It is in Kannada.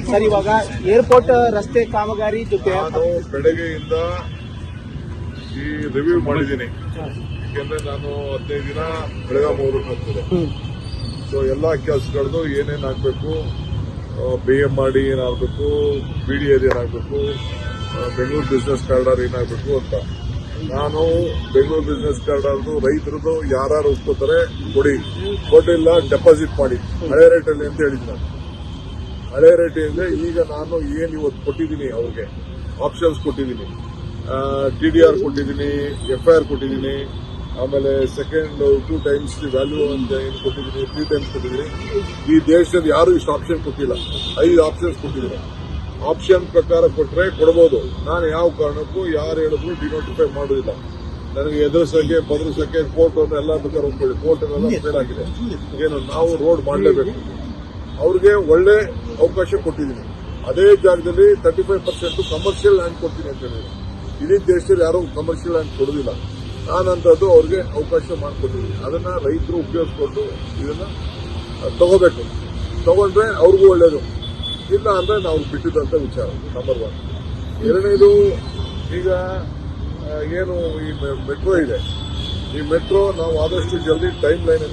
ಸರ್ ಇವಾಗ ಏರ್ಪೋರ್ಟ್ ರಸ್ತೆ ಕಾಮಗಾರಿ ಜೊತೆ ನಾನು ಬೆಳಗ್ಗೆಯಿಂದ ಈ ರಿವ್ಯೂ ಮಾಡಿದ್ದೀನಿ. ಯಾಕೆಂದ್ರೆ ನಾನು 15 ದಿನ ಬೆಳಗಾವಿ ಹೋಗ್ಬೇಕಾಗ್ತದೆ. ಸೊ ಎಲ್ಲಾ ಕೆಲಸಗಳದ್ದು ಏನೇನ್ ಆಗ್ಬೇಕು, BM ಮಾಡಿ ಏನಾಗಬೇಕು, BDA ಏನಾಗಬೇಕು, ಬೆಂಗಳೂರು ಬಿಸಿನೆಸ್ ಕಾರಿಡಾರ್ ಏನಾಗಬೇಕು ಅಂತ. ನಾನು ಬೆಂಗಳೂರು ಬಿಸಿನೆಸ್ ಕಾರಿಡಾರ್ದು ರೈತರದು ಯಾರು ಒಪ್ಕೋತಾರೆ ಕೊಟ್ಟಿಲ್ಲ, ಡೆಪಾಸಿಟ್ ಮಾಡಿ ಹಳೆ ರೇಟಲ್ಲಿ ಅಂತ ಹೇಳಿದ್ರು. ಹಳೆ ರೇಟ್ ಅಂದ್ರೆ ಈಗ ನಾನು ಏನ್ ಇವತ್ತು ಕೊಟ್ಟಿದ್ದೀನಿ, ಅವ್ರಿಗೆ ಆಪ್ಷನ್ಸ್ ಕೊಟ್ಟಿದ್ದೀನಿ, TDR ಕೊಟ್ಟಿದ್ದೀನಿ, FIR ಕೊಟ್ಟಿದ್ದೀನಿ, ಆಮೇಲೆ ಸೆಕೆಂಡ್ 2 times ವ್ಯಾಲ್ಯೂ ಅಂತ ಏನು ಕೊಟ್ಟಿದ್ದೀನಿ, 3 times ಕೊಟ್ಟಿದ್ದೀನಿ. ಈ ದೇಶದಲ್ಲಿ ಯಾರು ಇಷ್ಟು ಆಪ್ಷನ್ ಕೊಟ್ಟಿಲ್ಲ. 5 ಆಪ್ಷನ್ಸ್ ಕೊಟ್ಟಿದ್ದೀನಿ. ಆಪ್ಷನ್ ಪ್ರಕಾರ ಕೊಟ್ಟರೆ ಕೊಡಬಹುದು. ನಾನು ಯಾವ ಕಾರಣಕ್ಕೂ ಯಾರು ಹೇಳಿದ್ರು ಡಿನೋಟಿಫೈ ಮಾಡೋದಿಲ್ಲ. ನನಗೆ ಎದುರಿಸಕ್ಕೆ ಬದಲಿಸಕ್ಕೆ ಕೋರ್ಟ್ ಎಲ್ಲ ಬೇಕಾದ್ರೆ ಹೋಗ್ಕೊಳ್ಳಿ. ಕೋರ್ಟ್ ಎಲ್ಲ ಫೇಲ್ ಆಗಿದೆ. ಏನು ನಾವು ರೋಡ್ ಮಾಡಲೇಬೇಕು. ಅವ್ರಿಗೆ ಒಳ್ಳೆ ಅವಕಾಶ ಕೊಟ್ಟಿದ್ದೀನಿ. ಅದೇ ಜಾಗದಲ್ಲಿ 35% ಕಮರ್ಷಿಯಲ್ ಲ್ಯಾಂಡ್ ಕೊಡ್ತೀನಿ ಅಂತ ಹೇಳಿದ್ರು. ಇಡೀ ದೇಶದಲ್ಲಿ ಯಾರು ಕಮರ್ಷಿಯಲ್ ಲ್ಯಾಂಡ್ ಕೊಡೋದಿಲ್ಲ. ನಾನಂತದ್ದು ಅವ್ರಿಗೆ ಅವಕಾಶ ಮಾಡಿಕೊಟ್ಟಿದ್ದೀನಿ. ಅದನ್ನ ರೈತರು ಉಪಯೋಗಿಸ್ಕೊಂಡು ಇದನ್ನ ತಗೋಬೇಕು. ತಗೊಂಡ್ರೆ ಅವ್ರಿಗೂ ಒಳ್ಳೇದು. ಇಲ್ಲ ಅಂದ್ರೆ ನಾವು ಬಿಟ್ಟಿದ್ದಂತ ವಿಚಾರ ನಂಬರ್ 1. ಎರಡನೇದು, ಈಗ ಏನು ಈ ಮೆಟ್ರೋ ಇದೆ, ಈ ಮೆಟ್ರೋ ನಾವು ಆದಷ್ಟು ಜಲ್ದಿ ಟೈಮ್ ಲೈನ್